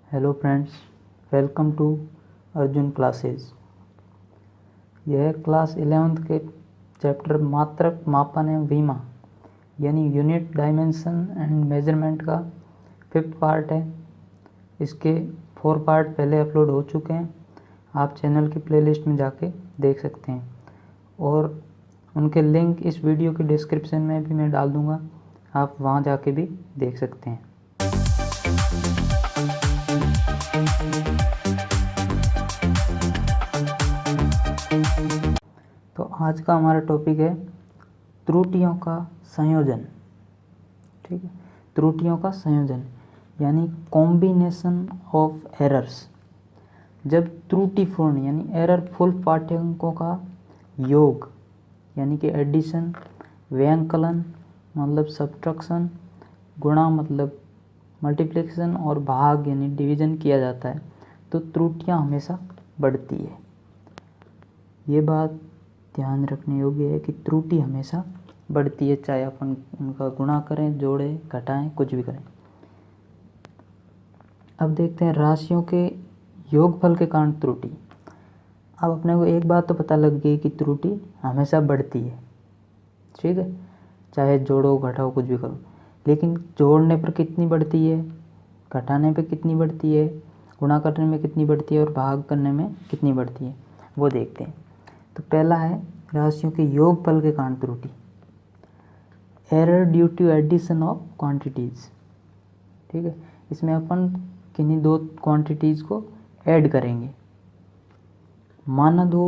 Hello friends, welcome to Arjun classes. यह class 11th के chapter मात्रक मापन एवं विमा यानी यूनिट डायमेंशन एंड मेजरमेंट का 5th पार्ट है। इसके 4 पार्ट पहले अपलोड हो चुके हैं। आप चैनल की प्लेलिस्ट में जाके देख सकते हैं और उनके लिंक इस वीडियो के डिस्क्रिप्शन में भी मैं डाल दूँगा, आप वहाँ जाके भी देख सकते हैं। तो आज का हमारा टॉपिक है त्रुटियों का संयोजन। ठीक है, त्रुटियों का संयोजन यानी कॉम्बिनेशन ऑफ एरर्स। जब त्रुटिपूर्ण यानी एररफुल पाठ्यांकों का योग यानी कि एडिशन, व्यंकलन मतलब सब्ट्रैक्शन, गुणा मतलब मल्टीप्लिकेशन और भाग यानी डिवीजन किया जाता है तो त्रुटियां हमेशा बढ़ती है। ये बात ध्यान रखने योग्य है कि त्रुटि हमेशा बढ़ती है, चाहे अपन उनका गुणा करें, जोड़ें, घटाएं, कुछ भी करें। अब देखते हैं राशियों के योगफल के कारण त्रुटि। अब अपने को एक बात तो पता लग गई कि त्रुटि हमेशा बढ़ती है। ठीक है, चाहे जोड़ो, घटाओ, कुछ भी करो, लेकिन जोड़ने पर कितनी बढ़ती है, घटाने पर कितनी बढ़ती है, गुणा करने में कितनी बढ़ती है और भाग करने में कितनी बढ़ती है, वो देखते हैं। तो पहला है राशियों के योगफल के कारण त्रुटि, error due to addition of quantities. ठीक है, इसमें अपन किन्हीं दो क्वांटिटीज को ऐड करेंगे। माना दो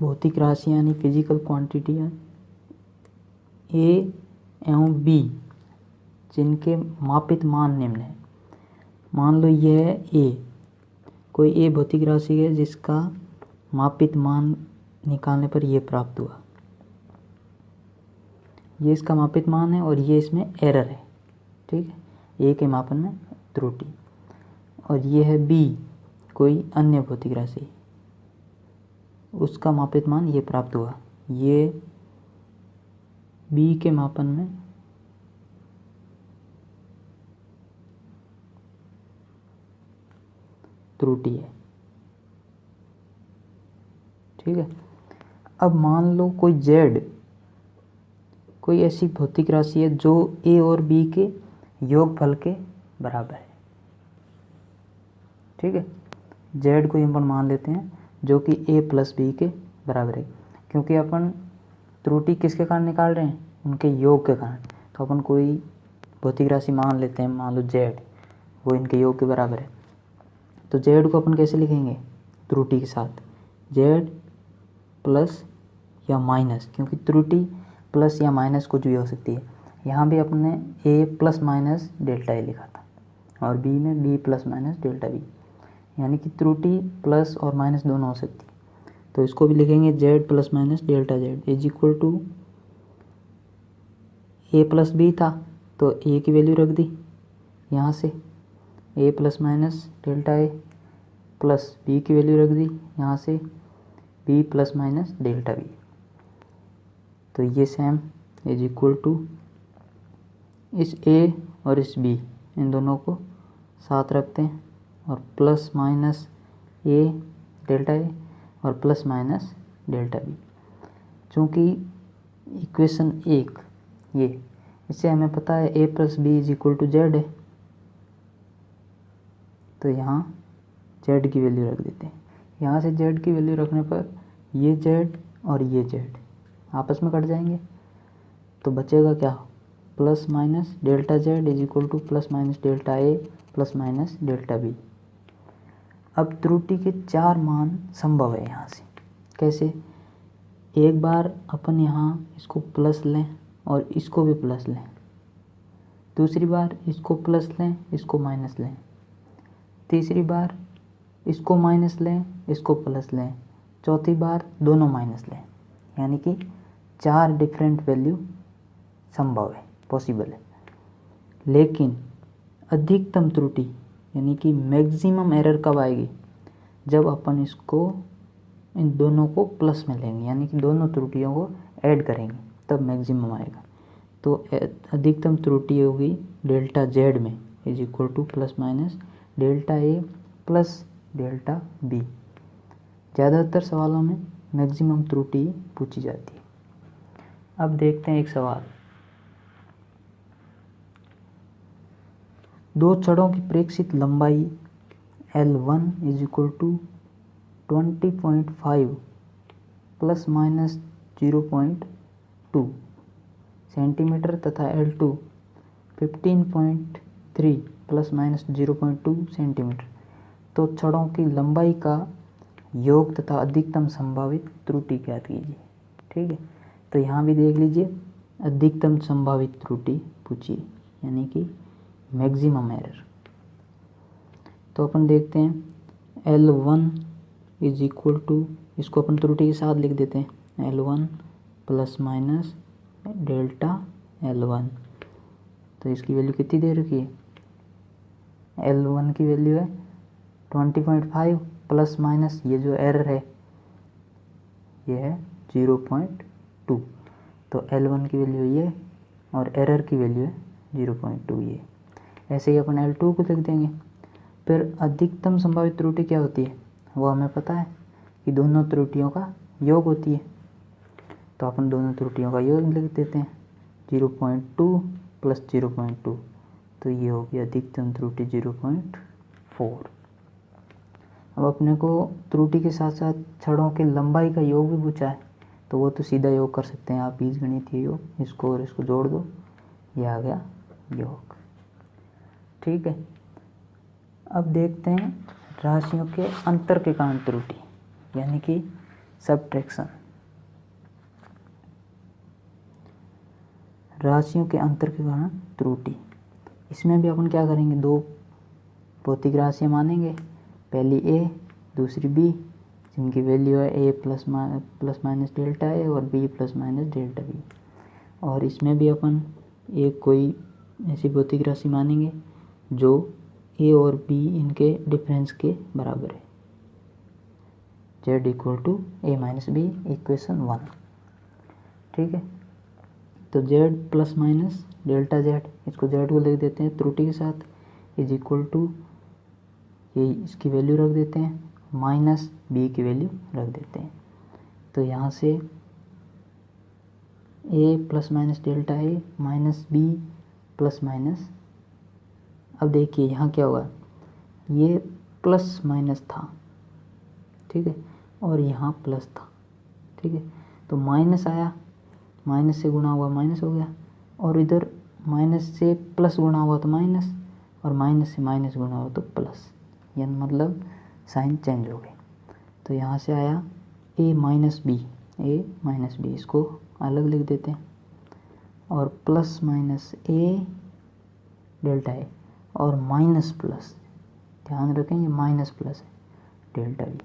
भौतिक राशियां यानी फिजिकल क्वांटिटियाँ ए एवं बी जिनके मापित मान निम्न है। मान लो यह है ए, कोई ए भौतिक राशि है जिसका मापित मान निकालने पर ये प्राप्त हुआ। ये इसका मापित मान है और ये इसमें एरर है। ठीक है, ए के मापन में त्रुटि। और ये है बी, कोई अन्य भौतिक राशि, उसका मापित मान ये प्राप्त हुआ, ये बी के मापन में त्रुटि है। ठीक है, अब मान लो कोई जेड, कोई ऐसी भौतिक राशि है जो ए और बी के योगफल के बराबर है। ठीक है, जेड को अपन मान लेते हैं जो कि ए प्लस बी के बराबर है, क्योंकि अपन त्रुटि किसके कारण निकाल रहे हैं, उनके योग के कारण। तो अपन कोई भौतिक राशि मान लेते हैं, मान लो जेड, वो इनके योग के बराबर है। तो जेड को अपन कैसे लिखेंगे, त्रुटि के साथ जेड प्लस या माइनस, क्योंकि त्रुटि प्लस या माइनस कुछ भी हो सकती है। यहाँ भी अपने A plus minus delta A लिखा था और बी में B plus minus delta B, यानी कि त्रुटि प्लस और माइनस दोनों हो सकती है। तो इसको भी लिखेंगे Z plus minus delta Z is equal to A plus B था तो ए की वैल्यू रख दी यहाँ से, A plus minus delta A plus B की वैल्यू रख दी यहाँ से, B plus minus delta B. तो ये सेम इज इक्वल टू इस ए और इस बी, इन दोनों को साथ रखते हैं और plus minus a delta a और प्लस माइनस डेल्टा बी। चूँकि इक्वेशन 1 ये, इससे हमें पता है a plus b is equal to z है, तो यहाँ जेड की वैल्यू रख देते हैं। यहाँ से जेड की वैल्यू रखने पर ये जेड और ये जेड आपस में कट जाएंगे, तो बचेगा क्या, plus minus delta Z is equal to plus minus delta A plus minus delta B. अब त्रुटि के 4 मान संभव है यहाँ से। कैसे, एक बार अपन यहाँ इसको प्लस लें और इसको भी प्लस लें, दूसरी बार इसको प्लस लें, इसको माइनस लें, तीसरी बार इसको माइनस लें, इसको प्लस लें, चौथी बार दोनों माइनस लें, यानी कि 4 डिफरेंट वैल्यू संभव है, पॉसिबल है। लेकिन अधिकतम त्रुटि यानी कि मैक्सिमम एरर कब आएगी, जब अपन इसको इन दोनों को प्लस में लेंगे, यानी कि दोनों त्रुटियों को ऐड करेंगे, तब मैक्सिमम आएगा। तो अधिकतम त्रुटि होगी डेल्टा जेड में is equal to plus minus delta A plus delta B. ज़्यादातर सवालों में मैक्सिमम त्रुटि पूछी जाती है। अब देखते हैं एक सवाल। दो छड़ों की प्रेक्षित लंबाई L1 is equal to 20.5 plus minus 0.2 centimetre तथा L2 15.3 प्लस माइनस 0.2 सेंटीमीटर। तो छड़ों की लंबाई का योग तथा अधिकतम संभावित त्रुटि ज्ञात कीजिए। ठीक है, तो यहाँ भी देख लीजिए अधिकतम संभावित त्रुटि पूछी, यानी कि मैक्सिमम एरर। तो अपन देखते हैं L1 इज इक्वल टू, इसको अपन त्रुटि के साथ लिख देते हैं L1 plus minus delta L1। तो इसकी वैल्यू कितनी दे रखी है? L1 की वैल्यू है 20.5 प्लस माइनस ये जो एरर है ये है 0.2। तो L1 की वैल्यू ये और एरर की वैल्यू है 0.2 ये। ऐसे ही अपन L2 को लिख देंगे। फिर अधिकतम संभावित त्रुटि क्या होती है वो हमें पता है कि दोनों त्रुटियों का योग होती है। तो अपन दोनों त्रुटियों का योग लिख देते हैं 0.2 प्लस 0.2, तो ये होगी अधिकतम त्रुटि 0.4। अब अपने को त्रुटि के साथ साथ छड़ों की लंबाई का योग भी पूछा है, तो वो तो सीधा योग कर सकते हैं आप, बीजगणितीय योग, इसको और इसको जोड़ दो, ये आ गया योग। ठीक है, अब देखते हैं राशियों के अंतर के कारण त्रुटि, यानी कि सबट्रैक्शन। राशियों के अंतर के कारण त्रुटि, इसमें भी अपन क्या करेंगे, दो भौतिक राशियाँ मानेंगे, पहली a दूसरी b, जिनकी वैल्यू है a plus minus delta a और b plus minus delta b। और इसमें भी अपन एक कोई ऐसी भौतिक राशि मानेंगे जो a और b इनके डिफरेंस के बराबर है, z equal to a minus B equation 1। ठीक है, तो z plus minus delta z, इसको z को लिख देते हैं त्रुटि के साथ, इज इक्वल टू ये इसकी वैल्यू रख देते हैं माइनस b की वैल्यू रख देते हैं। तो यहाँ से a plus minus delta a minus b plus minus, अब देखिए यहाँ क्या हुआ, ये प्लस माइनस था, ठीक है, और यहाँ प्लस था। ठीक है, तो माइनस आया, माइनस से गुणा हुआ माइनस हो गया, और इधर माइनस से प्लस गुणा हुआ तो माइनस, और माइनस से माइनस गुणा हुआ तो प्लस, यानी मतलब साइन चेंज हो गए। तो यहाँ से आया a माइनस बी, इसको अलग लिख देते हैं, और plus minus a delta a और माइनस प्लस, ध्यान रखें ये माइनस प्लस है डेल्टा b।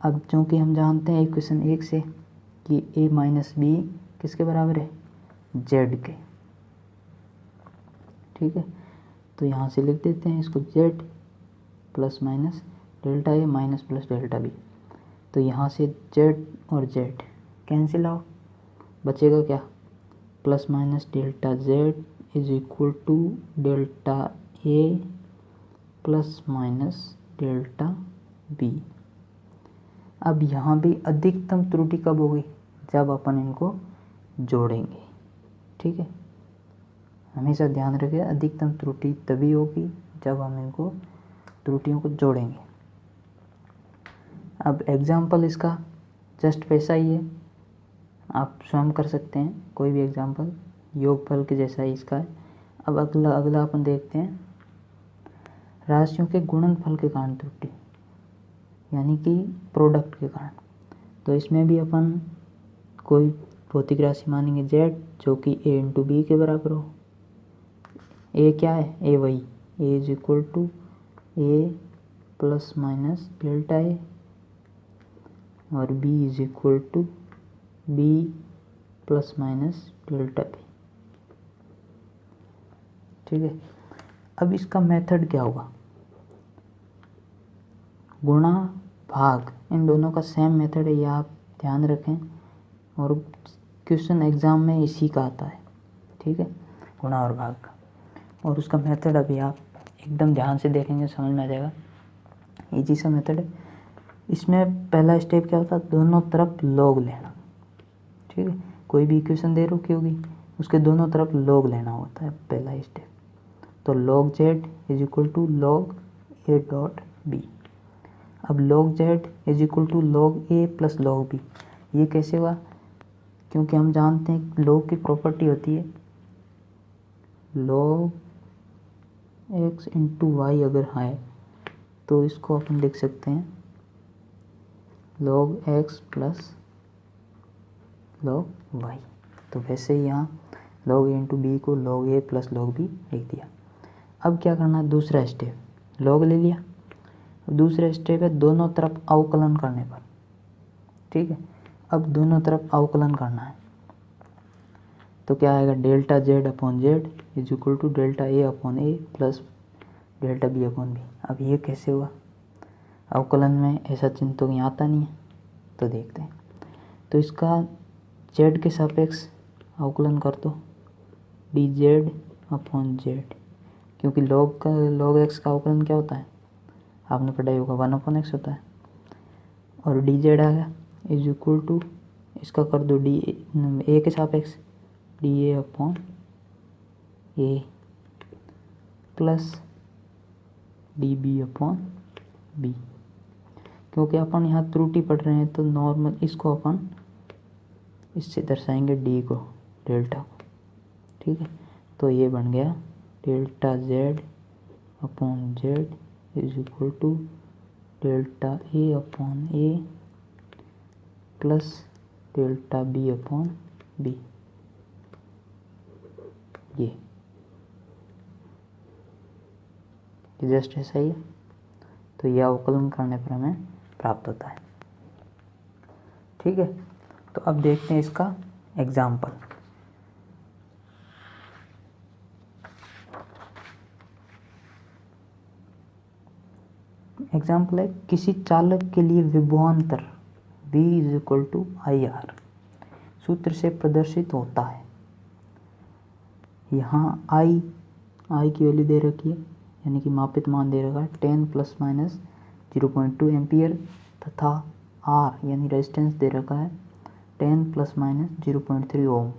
अब चूँकि हम जानते हैं इक्वेशन 1 से कि a माइनस बी किसके बराबर है, z के। ठीक है, तो यहाँ से लिख देते हैं इसको z plus minus delta a minus plus delta b। तो यहाँ से z और z कैंसिल आउट, बचेगा क्या, plus minus delta z is equal to delta a plus minus delta b। अब यहाँ भी अधिकतम त्रुटि कब होगी, जब अपन इनको जोड़ेंगे। ठीक है, हमेशा ध्यान रखें अधिकतम त्रुटि तभी होगी जब हम इनको त्रुटियों को जोड़ेंगे। अब एग्जाम्पल इसका जस्ट वैसा ही है, आप स्वयं कर सकते हैं कोई भी एग्जाम्पल, योगफल के जैसा ही इसका है। अब अगला अपन देखते हैं राशियों के गुणनफल के कारण त्रुटि, यानी कि प्रोडक्ट के कारण। तो इसमें भी अपन कोई भौतिक राशि मानेंगे z, जो कि a इंटू बी के बराबर हो। a क्या है, a वही, a is equal to a plus minus delta a, और b is equal to b plus minus delta b। ठीक है, अब इसका मेथड क्या होगा, गुणा भाग, इन दोनों का सेम मेथड है, ये आप ध्यान रखें, और क्वेश्चन एग्ज़ाम में इसी का आता है। ठीक है, गुणा और भाग का, और उसका मेथड अभी आप एकदम ध्यान से देखेंगे समझ में आ जाएगा। इजी सा मेथड है। इसमें पहला स्टेप क्या होता है, दोनों तरफ लॉग लेना। ठीक है, कोई भी इक्वेशन दे रखी होगी उसके दोनों तरफ लॉग लेना होता है पहला स्टेप। तो log z is equal to log a dot B. अब log z is equal to log a plus log b। ये कैसे हुआ, क्योंकि हम जानते हैं log की प्रॉपर्टी होती है log x इंटू वाई अगर है तो इसको अपन लिख सकते हैं log x plus log y। तो वैसे ही यहाँ log a इंटू बी को log a plus log b लिख दिया। अब क्या करना है, दूसरा स्टेप log ले लिया। अब दूसरा स्टेप है दोनों तरफ अवकलन करने पर। ठीक है, अब दोनों तरफ अवकलन करना है तो क्या आएगा, delta Z upon Z is equal to delta A upon A plus delta B upon B. अब ये कैसे हुआ, अवकलन में ऐसा चिन्ह तो यहाँ आता नहीं है, तो देखते हैं। तो इसका जेड के सापेक्ष अवकलन कर दो, डी जेड अपॉन जेड, क्योंकि log x का अवकलन क्या होता है, आपने पढ़ाई होगा 1/x होता है। और डी जेड आ गया इज इक्वल टू, इसका कर दो डी ए के सापेक्ष D A upon A plus D B upon B. क्योंकि अपन यहाँ त्रुटि पढ़ रहे हैं तो नॉर्मल इसको अपन इससे दर्शाएंगे डी को, डेल्टा को। ठीक है, तो ये बन गया delta Z upon Z is equal to delta A upon A plus delta B upon B. ये जस्ट ऐसा ही है। तो यह अवकलन करने पर हमें प्राप्त होता है। ठीक है, तो अब देखते हैं इसका एग्जाम्पल। एग्जाम्पल है, किसी चालक के लिए विभवांतर v is equal to I R सूत्र से प्रदर्शित होता है। यहाँ आई की वैल्यू दे रखी है, यानी कि मापित मान दे रखा है 10 प्लस माइनस 0.2 एम्पियर, तथा आर यानी रेजिस्टेंस दे रखा है 10 प्लस माइनस 0.3 ओम।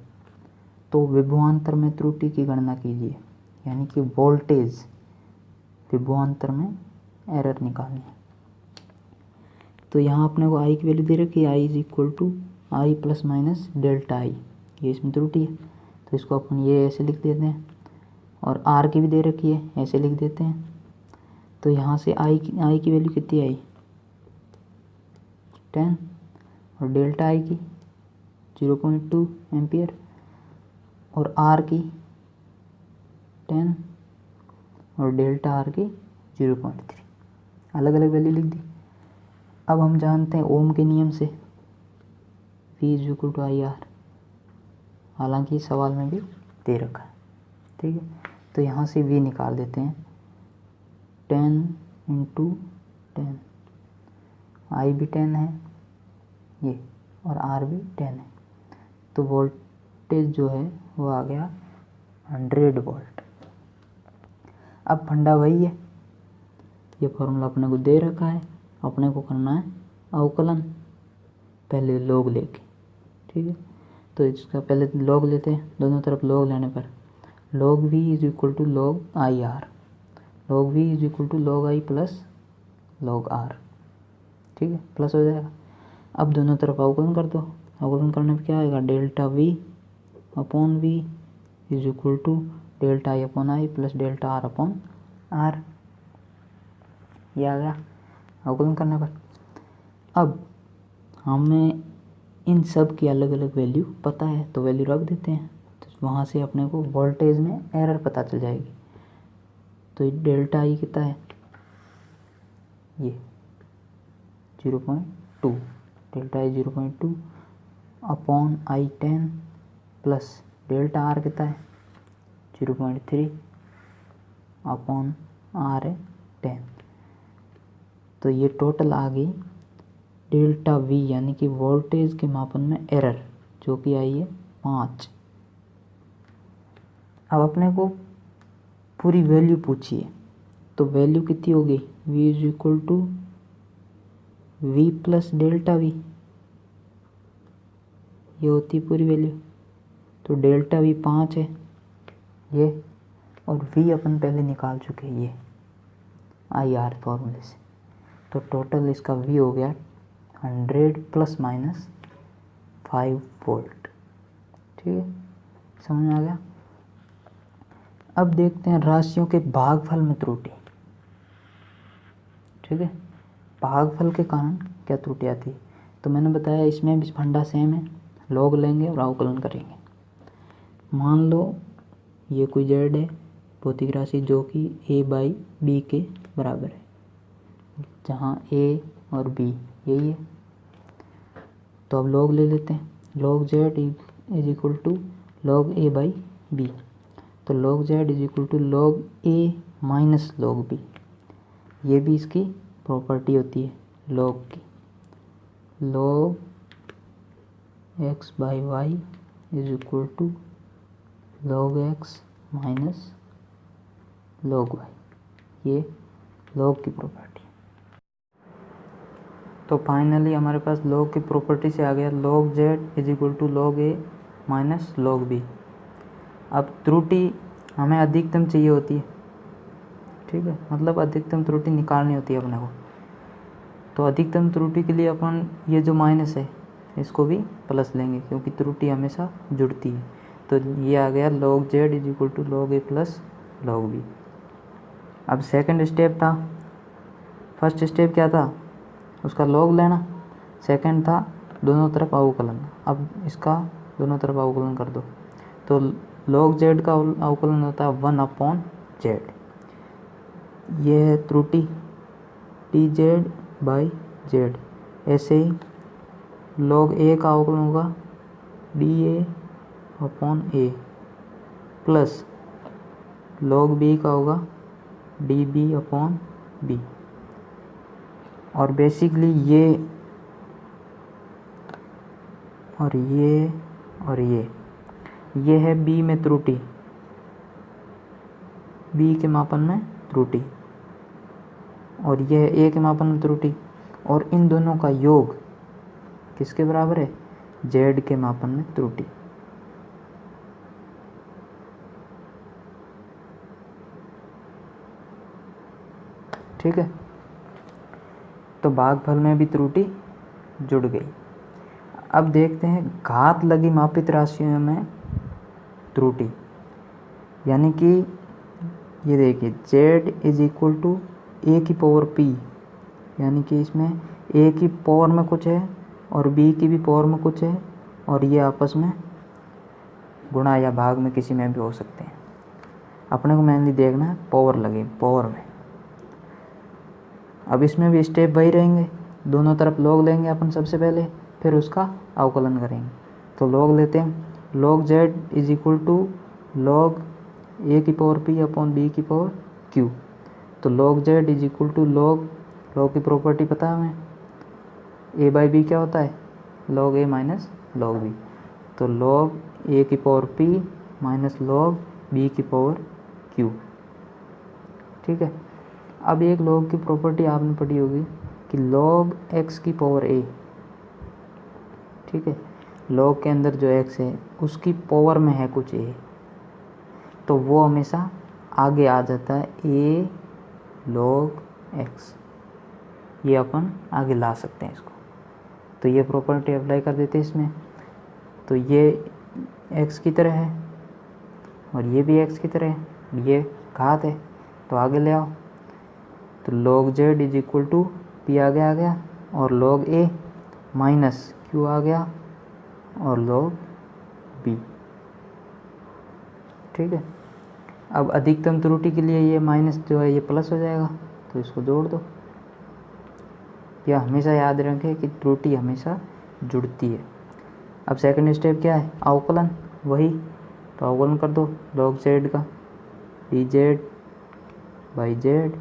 तो विभवांतर में त्रुटि की गणना कीजिए, यानी कि वोल्टेज विभवांतर में एरर निकालनी है। तो यहाँ अपने को आई की वैल्यू दे रखी है, I is equal to I plus minus delta I, ये इसमें त्रुटि है तो इसको अपन ये ऐसे लिख देते हैं। और आर की भी दे रखी है, ऐसे लिख देते हैं। तो यहाँ से आई की वैल्यू कितनी आई 10 और डेल्टा आई की 0.2 एम्पियर और आर की 10 और डेल्टा आर की 0.3, अलग अलग वैल्यू लिख दी। अब हम जानते हैं ओम के नियम से V is equal to I R, हालांकि सवाल में भी दे रखा है। ठीक है, तो यहाँ से V निकाल देते हैं 10 इंटू 10, आई भी 10 है ये और आर भी 10 है, तो वोल्टेज जो है वो आ गया 100 वोल्ट। अब फंडा वही है, ये फॉर्मूला अपने को दे रखा है, अपने को करना है अवकलन पहले लॉग लेके। ठीक है, तो इसका पहले लॉग लेते हैं, दोनों तरफ लॉग लेने पर log v is equal to log I R, log v is equal to log I plus log R. ठीक है, प्लस हो जाएगा। अब दोनों तरफ अवकलन कर दो, अवकलन करने पर क्या आएगा, delta v upon V is equal to delta I upon I plus delta R upon R. ये आ गया अवकलन करने पर। अब हमें इन सब की अलग अलग वैल्यू पता है तो वैल्यू रख देते हैं, तो वहाँ से अपने को वोल्टेज में एरर पता चल जाएगी। तो डेल्टा आई कितना है, ये 0.2, delta I 0.2 upon I 10 plus delta are कितना है 0.3 अपॉन आर है 10। तो ये टोटल आ गई डेल्टा वी यानी कि वोल्टेज के मापन में एरर, जो कि आई है 5। अब अपने को पूरी वैल्यू पूछिए तो वैल्यू कितनी होगी, v is equal to V plus delta V, ये होती है पूरी वैल्यू। तो डेल्टा वी 5 है ये, और v अपन पहले निकाल चुके हैं ये आई आर फॉर्मूले से। तो टोटल इसका v हो गया 100 प्लस माइनस 5 वोल्ट। ठीक है, समझ में आ गया। अब देखते हैं राशियों के भागफल में त्रुटि। ठीक है, भागफल के कारण क्या त्रुटि आती है। तो मैंने बताया इसमें भी फंडा सेम है, लॉग लेंगे और अवकलन करेंगे। मान लो ये कोई जेड है, भौतिक राशि जो कि a बाई बी के बराबर है, जहाँ a और b यही है। तो अब लॉग ले लेते हैं, log Z is equal to log a by b. तो log Z is equal to log a minus log b, ये भी इसकी प्रॉपर्टी होती है लॉग की। Log x by y is equal to log x minus log y, ये log की property. तो फाइनली हमारे पास लॉग की प्रॉपर्टी से आ गया log z is equal to log a minus log b। अब त्रुटि हमें अधिकतम चाहिए होती है। ठीक है, मतलब अधिकतम त्रुटि निकालनी होती है अपने को। तो अधिकतम त्रुटि के लिए अपन ये जो माइनस है इसको भी प्लस लेंगे, क्योंकि त्रुटि हमेशा जुड़ती है। तो ये आ गया log Z is equal to log A plus log B. अब सेकंड स्टेप था, फर्स्ट स्टेप क्या था, उसका लॉग लेना। सेकंड था दोनों तरफ अवकलन। अब इसका दोनों तरफ अवकलन कर दो। तो लॉग जेड का अवकलन होता है 1/z। ये है त्रुटि टी जेड बाई जेड। ऐसे ही लॉग ए का अवकलन होगा DA/A प्लस लॉग बी का होगा DB/B। और बेसिकली ये और ये और ये है बी में त्रुटि, बी के मापन में त्रुटि, और यह है ए के मापन में त्रुटि। और इन दोनों का योग किसके बराबर है, जेड के मापन में त्रुटि। ठीक है, तो भागफल में भी त्रुटि जुड़ गई। अब देखते हैं घात लगी मापित राशियों में त्रुटि। यानी कि ये देखिए जेड इज इक्वल टू ए की पावर पी, यानी कि इसमें ए की पावर में कुछ है और बी की भी पावर में कुछ है, और ये आपस में गुणा या भाग में किसी में भी हो सकते हैं। अपने को मेनली देखना है पावर लगे, पावर में। अब इसमें भी स्टेप वही रहेंगे, दोनों तरफ लॉग लेंगे अपन सबसे पहले, फिर उसका अवकलन करेंगे। तो लॉग लेते हैं, log Z is equal to log a की पावर पी अपॉन बी की पावर क्यू। तो log Z is equal to log की प्रॉपर्टी पता है हमें, ए बाई बी क्या होता है, लॉग ए माइनस लॉग बी। तो लॉग ए की power p minus log b की पावर क्यू। ठीक है, अब एक लॉग की प्रॉपर्टी आपने पढ़ी होगी कि लॉग एक्स की पावर ए। ठीक है, लॉग के अंदर जो एक्स है उसकी पावर में है कुछ ए, तो वो हमेशा आगे आ जाता है ए लॉग एक्स। ये अपन आगे ला सकते हैं इसको। तो ये प्रॉपर्टी अप्लाई कर देते हैं इसमें। तो ये एक्स की तरह है और ये भी एक्स की तरह है, ये घात है, तो आगे ले आओ। तो log Z is equal to P आगे आ गया, और लॉग ए माइनस क्यू आ गया, और लॉग बी। ठीक है, अब अधिकतम त्रुटि के लिए ये माइनस जो है ये प्लस हो जाएगा, तो इसको जोड़ दो। यह हमेशा याद रखें कि त्रुटि हमेशा जुड़ती है। अब सेकंड स्टेप क्या है, अवकलन, वही। तो अवकलन कर दो लॉग जेड का, D Z by Z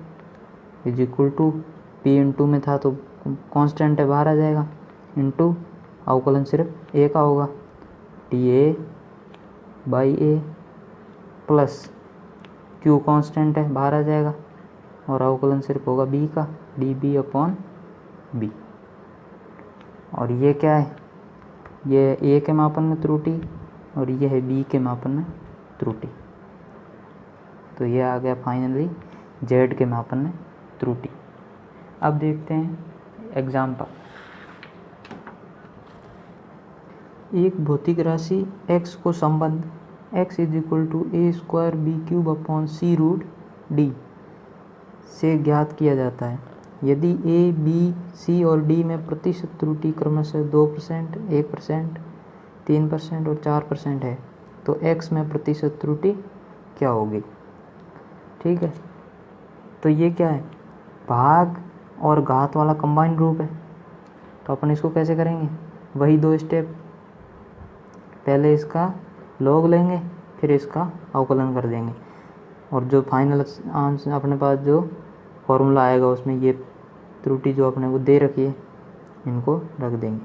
is equal to P into में था तो कांस्टेंट है बाहर आ जाएगा, इंटू अवकलन सिर्फ ए का होगा, D A by A plus Q constant है बाहर आ जाएगा, और अवकलन सिर्फ होगा b का, db अपॉन b। और ये क्या है, ये a के मापन में त्रुटि और ये है b के मापन में त्रुटि। तो ये आ गया फाइनली z के मापन में त्रुटि। अब देखते हैं एग्जाम्पल। एक भौतिक राशि x को संबंध x is equal to A square B cube upon C root D से ज्ञात किया जाता है। यदि a, b, c और d में प्रतिशत त्रुटि क्रमशः 2%, 1%, 3% और 4% है, तो x में प्रतिशत त्रुटि क्या होगी। ठीक है, तो ये क्या है, भाग और घात वाला कंबाइंड रूप है। तो अपन इसको कैसे करेंगे, वही 2 स्टेप, पहले इसका लॉग लेंगे फिर इसका अवकलन कर देंगे और जो फाइनल आंसर अपने पास जो फॉर्मूला आएगा उसमें ये त्रुटि जो अपने को दे रखी है इनको रख देंगे।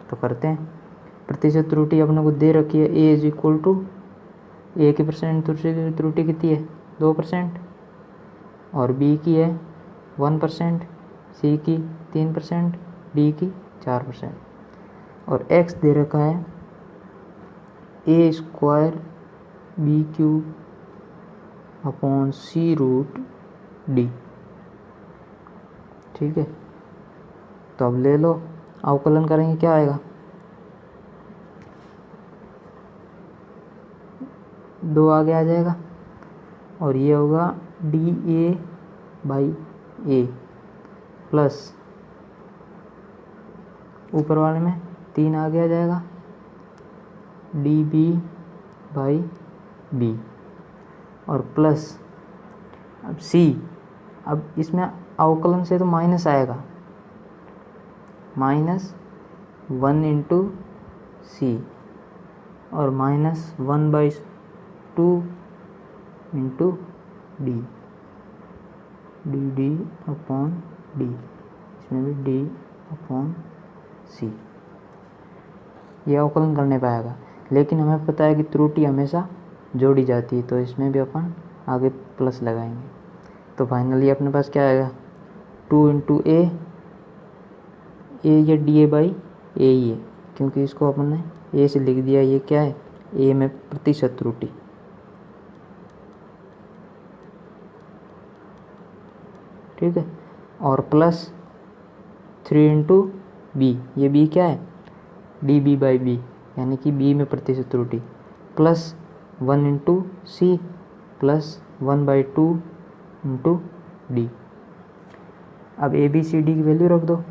तो करते हैं। प्रतिशत त्रुटि अपने को दे रखी है a इज इक्वल टू ए की परसेंट त्रुटि कितनी है 2% और b की है 1%, c की 3%, d की 4% और x दे रखा है ए square B cube upon C root D. ठीक है, तो अब ले लो, अवकलन करेंगे क्या आएगा, 2 आगे आ जाएगा और ये होगा D A by A plus ऊपर वाले में 3 आगे आ जाएगा डी बी बाई बी और प्लस अब सी। अब इसमें अवकलन से तो माइनस आएगा, -1 इंटू सी और -1/2 into D, D upon D, इसमें भी डी अपॉन सी। ये अवकलन करने पाएगा, लेकिन हमें पता है कि त्रुटि हमेशा जोड़ी जाती है, तो इसमें भी अपन आगे प्लस लगाएंगे। तो फाइनली अपने पास क्या आएगा, 2 इंटू ए, ये डी ए बाई ए ही है क्योंकि इसको अपन ने ए से लिख दिया। ये क्या है, ए में प्रतिशत त्रुटि। ठीक है, और प्लस 3 इंटू बी, ये बी क्या है, डी बी बाई बी यानी कि बी में प्रतिशत त्रुटि, plus 1 into C plus 1/2 into D. अब ए बी सी डी की वैल्यू रख दो,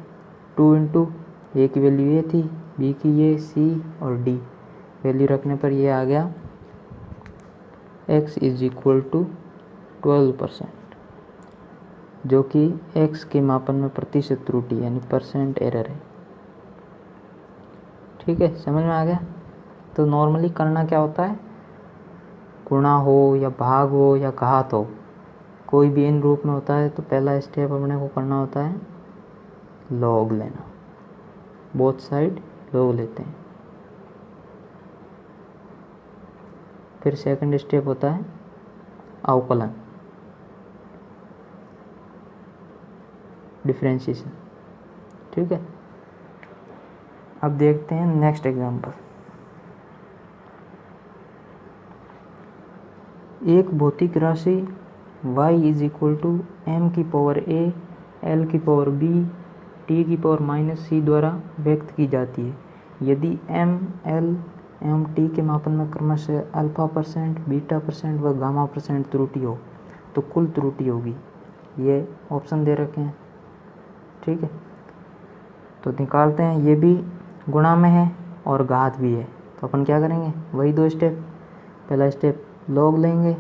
2 इंटू ए की वैल्यू ये थी, बी की ये, सी और डी वैल्यू रखने पर ये आ गया x इज इक्वल टू 12%, जो कि x के मापन में प्रतिशत त्रुटि यानी परसेंट एरर है। ठीक है, समझ में आ गया। तो नॉर्मली करना क्या होता है, गुणा हो या भाग हो या घात हो, कोई भी इन रूप में होता है तो पहला स्टेप अपने को करना होता है लॉग लेना, बोथ साइड लॉग लेते हैं। फिर सेकंड स्टेप होता है अवकलन, डिफरेंशिएशन। ठीक है, अब देखते हैं नेक्स्ट एग्जांपल। एक भौतिक राशि y is equal to m की पावर a, l की पावर b, t की पावर -c द्वारा व्यक्त की जाती है। यदि m, l, m, t के मापन में क्रमशः α%, β% व γ% त्रुटि हो तो कुल त्रुटि होगी। ये ऑप्शन दे रखे हैं। ठीक है, तो निकालते हैं। ये भी गुणा में है और घात भी है, तो अपन क्या करेंगे, वही 2 स्टेप। पहला स्टेप लॉग लेंगे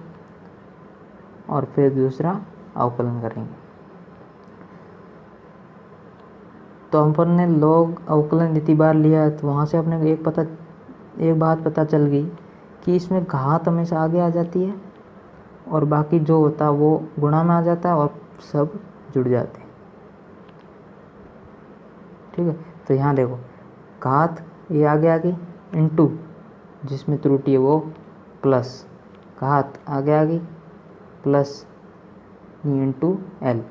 और फिर दूसरा अवकलन करेंगे। तो अपन ने लॉग अवकलन इतनी बार लिया तो वहाँ से अपने को एक बात पता चल गई कि इसमें घात हमेशा आगे आ जाती है और बाकी जो होता है वो गुणा में आ जाता है और सब जुड़ जाते हैं। ठीक है, तो यहाँ देखो घात ये आगे आ गई इंटू जिसमें त्रुटि है वो प्लस, घात आगे आ गई प्लस ई इंटू एल,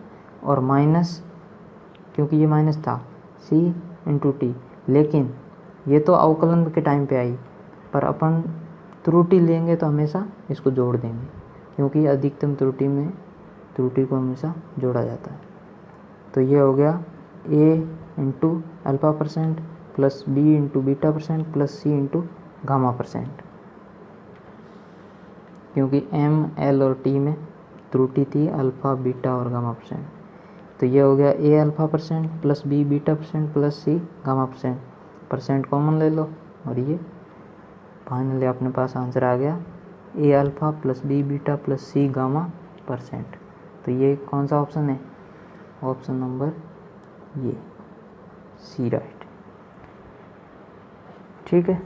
और माइनस, क्योंकि ये माइनस था, सी इंटू टी। लेकिन ये तो अवकलन के टाइम पे आई, पर अपन त्रुटि लेंगे तो हमेशा इसको जोड़ देंगे, क्योंकि अधिकतम त्रुटि में त्रुटि को हमेशा जोड़ा जाता है। तो ये हो गया a into alpha percent plus b into beta percent plus c into gamma percent, क्योंकि एम, एल और टी में त्रुटि थी अल्फ़ा, बीटा और गामा परसेंट। तो ये हो गया a alpha percent plus b beta percent plus c gamma percent. Percent common ले लो और ये फाइनली अपने पास आंसर आ गया a alpha plus b beta plus c gamma percent. तो ये कौन सा ऑप्शन है? ऑप्शन नंबर ये सी, राइट। ठीक है।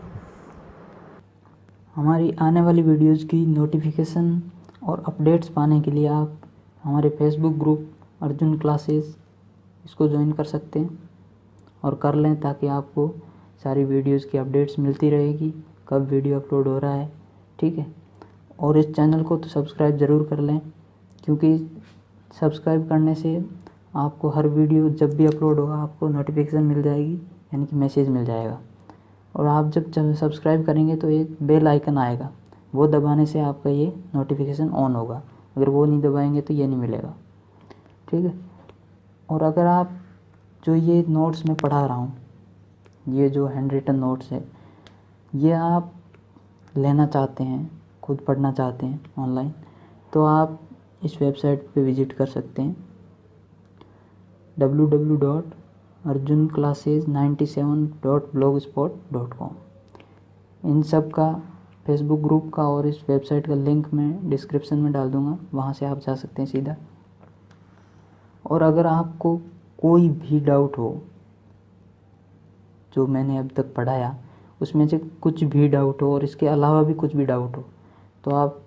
हमारी आने वाली वीडियोज़ की नोटिफिकेशन और अपडेट्स पाने के लिए आप हमारे फेसबुक ग्रुप अर्जुन क्लासेस इसको ज्वाइन कर सकते हैं और कर लें, ताकि आपको सारी वीडियोज़ की अपडेट्स मिलती रहेगी, कब वीडियो अपलोड हो रहा है। ठीक है। और इस चैनल को तो सब्सक्राइब ज़रूर कर लें, क्योंकि सब्सक्राइब करने से आपको हर वीडियो जब भी अपलोड होगा आपको नोटिफिकेशन मिल जाएगी, यानी कि मैसेज मिल जाएगा। और आप जब सब्सक्राइब करेंगे तो एक बेल आइकन आएगा, वो दबाने से आपका ये नोटिफिकेशन ऑन होगा। अगर वो नहीं दबाएंगे तो ये नहीं मिलेगा। ठीक है। और अगर आप जो ये नोट्स मैं पढ़ा रहा हूँ, ये जो हैंड रिटन नोट्स है, ये आप लेना चाहते हैं, खुद पढ़ना चाहते हैं ऑनलाइन, तो आप इस वेबसाइट पे विज़िट कर सकते हैं www.arjunclasses97.blogspot.com। इन सब का फेसबुक ग्रुप का और इस वेबसाइट का लिंक मैं डिस्क्रिप्शन में डाल दूँगा, वहाँ से आप जा सकते हैं सीधा। और अगर आपको कोई भी डाउट हो जो मैंने अब तक पढ़ाया, उसमें से कुछ भी डाउट हो और इसके अलावा भी कुछ भी डाउट हो, तो आप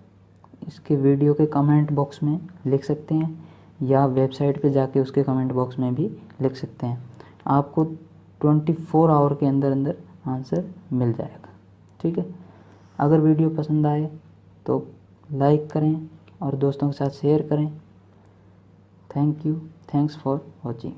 इसके वीडियो के कमेंट बॉक्स में लिख सकते हैं, या वेबसाइट पे जाके उसके कमेंट बॉक्स में भी लिख सकते हैं। आपको 24 आवर के अंदर अंदर आंसर मिल जाएगा। ठीक है। अगर वीडियो पसंद आए तो लाइक करें और दोस्तों के साथ शेयर करें। Thank you, thanks for watching.